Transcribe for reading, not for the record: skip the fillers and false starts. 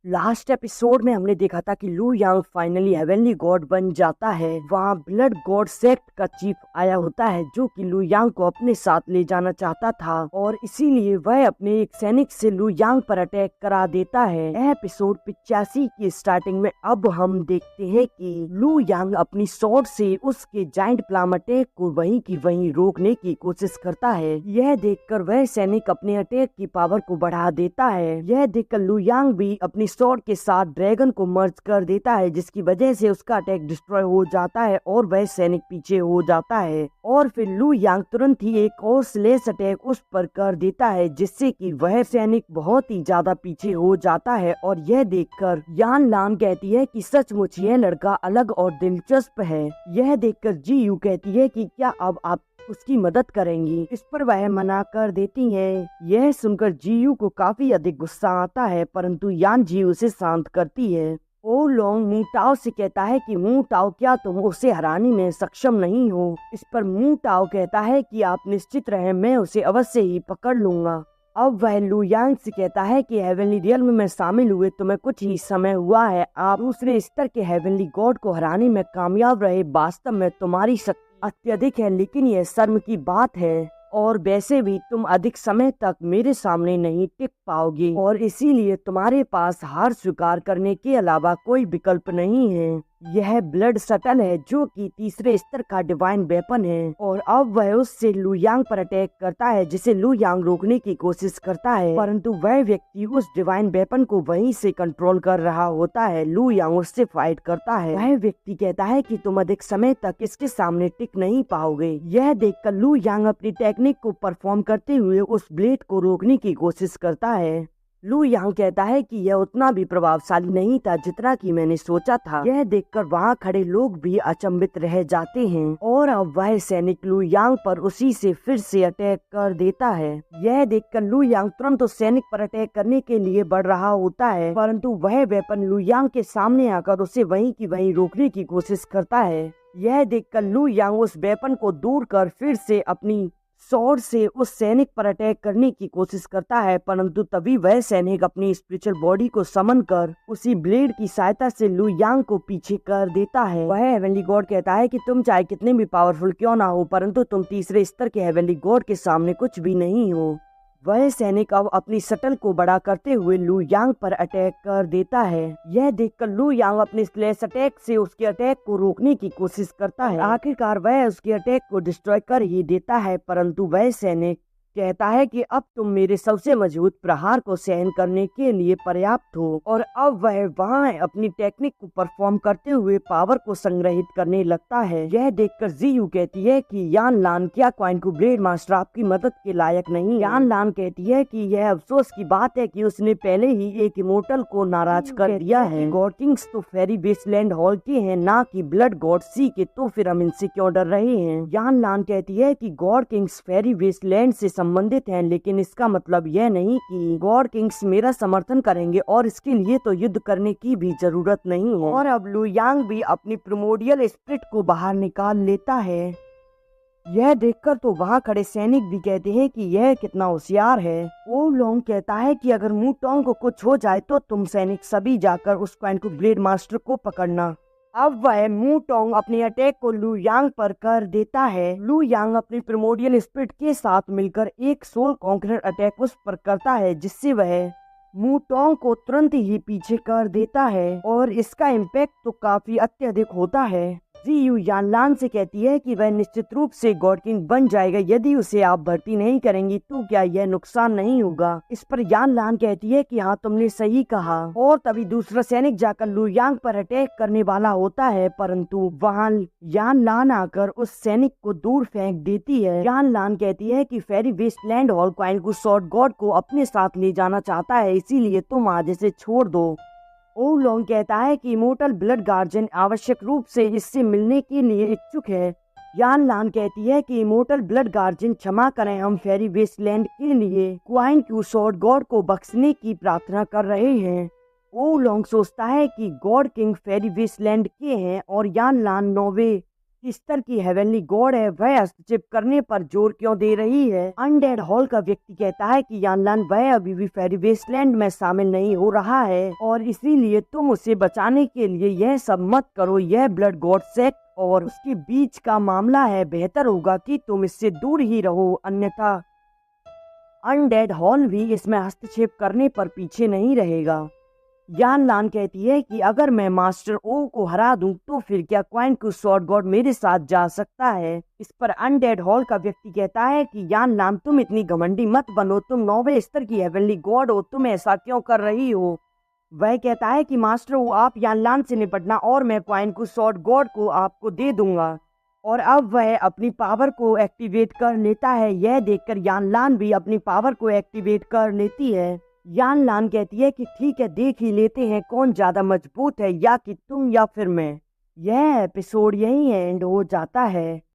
Last episode में हमने देखा था कि लू यांग फाइनली हेवनली गॉड बन जाता है। वहाँ ब्लड गॉड सेक्ट का चीफ आया होता है जो कि लू यांग को अपने साथ ले जाना चाहता था और इसीलिए वह अपने एक सैनिक से लू यांग पर अटैक करा देता है। एपिसोड 85 की स्टार्टिंग में अब हम देखते हैं कि लू यांग अपनी स्वॉर्ड से उसके जाइंट प्लाम अटैक को वहीं की वहीं रोकने की कोशिश करता है। यह देखकर वह सैनिक अपने अटैक की पावर को बढ़ा देता है। यह देखकर लू यांग भी अपनी स्वॉर्ड के साथ ड्रैगन को मर्ज कर देता है जिसकी वजह से उसका अटैक डिस्ट्रॉय हो जाता है और वह सैनिक पीछे हो जाता है। और फिर लू यांग तुरंत ही एक और स्लेश अटैक उस पर कर देता है जिससे कि वह सैनिक बहुत ही ज्यादा पीछे हो जाता है। और यह देखकर यान लान कहती है कि सचमुच यह लड़का अलग और दिलचस्प है। यह देखकर जी यू कहती है कि क्या अब आप उसकी मदद करेंगी। इस पर वह मना कर देती है। यह सुनकर जीयू को काफी अधिक गुस्सा आता है परंतु यान जीयू से शांत करती है। ओ लोंग मू टाओ से कहता है कि मू टाओ क्या तुम उसे हराने में सक्षम नहीं हो। इस पर मू टाओ कहता है कि आप निश्चित रहें, मैं उसे अवश्य ही पकड़ लूंगा। अब वह लू यांग से कहता है कि हेवनली रियल्म में शामिल हुए तुम्हें कुछ ही समय हुआ है, आप दूसरे स्तर के हेवनली गॉड को हराने में कामयाब रहे। वास्तव में तुम्हारी शक्ति अत्यधिक है लेकिन यह शर्म की बात है और वैसे भी तुम अधिक समय तक मेरे सामने नहीं टिक पाओगे और इसीलिए तुम्हारे पास हार स्वीकार करने के अलावा कोई विकल्प नहीं है। यह ब्लड शटल है जो कि तीसरे स्तर का डिवाइन वेपन है और अब वह उससे लू यांग पर अटैक करता है जिसे लू यांग रोकने की कोशिश करता है परंतु वह व्यक्ति उस डिवाइन वेपन को वहीं से कंट्रोल कर रहा होता है। लू यांग उससे फाइट करता है। वह व्यक्ति कहता है कि तुम अधिक समय तक इसके सामने टिक नहीं पाओगे। यह देखकर लू यांग अपनी टेक्निक को परफॉर्म करते हुए उस ब्लेड को रोकने की कोशिश करता है। लू यांग कहता है कि यह उतना भी प्रभावशाली नहीं था जितना कि मैंने सोचा था। यह देखकर वहाँ खड़े लोग भी अचंभित रह जाते हैं और अब वह सैनिक लू यांग पर उसी से फिर से अटैक कर देता है। यह देखकर लू यांग तुरंत उस सैनिक पर अटैक करने के लिए बढ़ रहा होता है परंतु वह वेपन लू यांग के सामने आकर उसे वहीं की वहीं रोकने की कोशिश करता है। यह देखकर लू यांग उस वेपन को दूर कर फिर से अपनी स्वॉर्ड से उस सैनिक पर अटैक करने की कोशिश करता है परंतु तभी वह सैनिक अपनी स्पिरिचुअल बॉडी को समन कर उसी ब्लेड की सहायता से लू यांग को पीछे कर देता है। वह हेवनली गॉड कहता है कि तुम चाहे कितने भी पावरफुल क्यों ना हो परंतु तुम तीसरे स्तर के हेवनली गॉड के सामने कुछ भी नहीं हो। वह सैनिक अब अपनी शटल को बड़ा करते हुए लू यांग पर अटैक कर देता है। यह देखकर लू यांग अपने स्लैश अटैक से उसके अटैक को रोकने की कोशिश करता है। आखिरकार वह उसके अटैक को डिस्ट्रॉय कर ही देता है परंतु वह सैनिक कहता है कि अब तुम मेरे सबसे मजबूत प्रहार को सहन करने के लिए पर्याप्त हो और अब वह वहाँ अपनी टेक्निक को परफॉर्म करते हुए पावर को संग्रहित करने लगता है। यह देखकर जी यू कहती है कि यान लान क्या क्वाइन को ब्लेड मास्टर आपकी मदद के लायक नहीं। यान लान कहती है कि यह अफसोस की बात है कि उसने पहले ही एक इमोर्टल को नाराज कर दिया है। गॉड किंग्स तो फेरी वेस्टलैंड हॉल के हैं ना कि ब्लड गॉड सी के, तो फिर हम इनसे क्यों डर रहे हैं। यान लान कहती है कि गॉड किंग्स फेरी वेस्टलैंड से संबंधित हैं लेकिन इसका मतलब यह नहीं कि गॉड किंग्स मेरा समर्थन करेंगे और इसके लिए तो युद्ध करने की भी जरूरत नहीं है। और अब लू यांग भी अपनी प्रिमोडियल स्पिरिट को बाहर निकाल लेता है। यह देखकर तो वहाँ खड़े सैनिक भी कहते हैं कि यह कितना होशियार है। ओ लोंग कहता है कि अगर मू टोंग को कुछ हो जाए तो तुम सैनिक सभी जाकर उस क्वाइन को ब्लेड मास्टर को पकड़ना। अब वह मू टोंग अपने अटैक को लू यांग पर कर देता है। लू यांग अपनी प्रिमोडियल स्पिरिट के साथ मिलकर एक सोल कॉन्करर अटैक उस पर करता है जिससे वह मू टोंग को तुरंत ही पीछे कर देता है और इसका इम्पैक्ट तो काफी अत्यधिक होता है। जी यू यान लान से कहती है कि वह निश्चित रूप से गॉड किंग बन जाएगा यदि उसे आप भर्ती नहीं करेंगी तो क्या यह नुकसान नहीं होगा। इस पर यान लान कहती है कि हाँ तुमने सही कहा। और तभी दूसरा सैनिक जाकर लू यांग पर अटैक करने वाला होता है परंतु वहाँ यान लान आकर उस सैनिक को दूर फेंक देती है। यान लान कहती है कि फेरी वेस्टलैंड हॉल क्वाइन को स्वॉर्ड गॉड को अपने साथ ले जाना चाहता है इसीलिए तुम आज इसे छोड़ दो। ओ लोंग कहता है कि इमोर्टल ब्लड गार्जियन आवश्यक रूप से इससे मिलने के लिए इच्छुक है। यान लान कहती है कि इमोर्टल ब्लड गार्जियन क्षमा करें, हम फेरी वेस्टलैंड के लिए क्वाइन क्यू स्वॉर्ड गॉड को बख्शने की प्रार्थना कर रहे हैं। ओ लोंग सोचता है कि गॉड किंग फेरी वेस्टलैंड के हैं और यान लान नोवे स्तर की हेवनली गॉड है वह हस्तक्षेप करने पर जोर क्यों दे रही है। अनडेड हॉल का व्यक्ति कहता है कि यानलान वह अभी भी फेरी वेस्टलैंड में शामिल नहीं हो रहा है और इसीलिए तुम उसे बचाने के लिए यह सब मत करो। यह ब्लड गॉड सेक्ट और उसके बीच का मामला है, बेहतर होगा कि तुम इससे दूर ही रहो, अन्यथा अनडेड हॉल भी इसमें हस्तक्षेप करने पर पीछे नहीं रहेगा। यानलान कहती है कि अगर मैं मास्टर ओ को हरा दूं तो फिर क्या क्वाइन को स्वॉर्ड गॉड मेरे साथ जा सकता है। इस पर अनडेड हॉल का व्यक्ति कहता है कि यानलान तुम इतनी घमंडी मत बनो, तुम 9वें स्तर की हेवनली गॉड हो, तुम ऐसा क्यों कर रही हो। वह कहता है कि मास्टर ओ आप यानलान से निपटना और मैं क्वाइन को स्वॉर्ड गॉड को आपको दे दूंगा। और अब वह अपनी पावर को एक्टिवेट कर लेता है। यह देखकर यानलान भी अपनी पावर को एक्टिवेट कर लेती है। यानलान कहती है कि ठीक है, देख ही लेते हैं कौन ज्यादा मजबूत है, या कि तुम या फिर मैं। यह एपिसोड यहीं एंड हो जाता है।